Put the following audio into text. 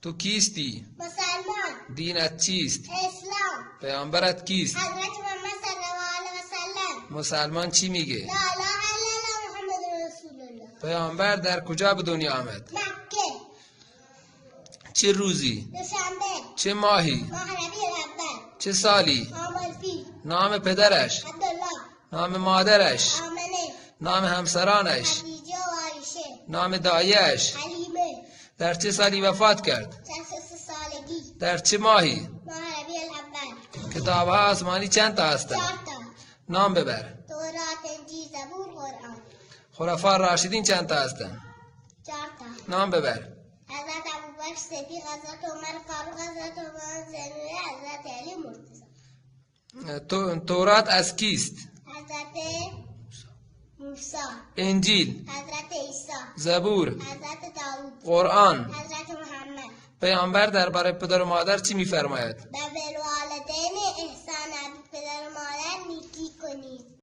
تو کیستی؟ مسلمان. دینت چیست؟ اسلام. پیامبرت کیست؟ حضرت محمد صلی الله علیه و سلم. مسلمان چی میگه؟ لا اله الا الله محمد رسول الله. پیامبر در کجا به دنیا آمد؟ مکه. چه روزی؟ دوشنبه. چه ماهی؟ ماه ربیع الاول. چه سالی؟ عام الفیل. نام پدرش؟ عبدالله. نام مادرش؟ آمنه. نام همسرانش؟ خدیجه و عایشه. نام دایش؟ حلیمه. در چه سالی وفات کرد؟ 63 سالگی. در چه ماهی؟ ماه ربیع الاول. کتاب‌ها آسمانی چند تا هستند؟ 4 تا. نام ببر. تورات، انجیل، زبور، قرآن. خلفاء راشدین چند تا هستند؟ 4 تا. نام ببر. حضرت ابوبکر صدیق، حضرت عمر فاروق، حضرت عثمان زنوری، حضرت علی مرتضی. تورات از کیست؟ حضرت موسی. انجیل، حضرت عیسی. زبور، حضرت داوود. قرآن. حضرت محمد. پیامبر درباره پدر و مادر چی می‌فرماید؟ و بالوالدین احسانا، به پدر و مادر نیکی کنید.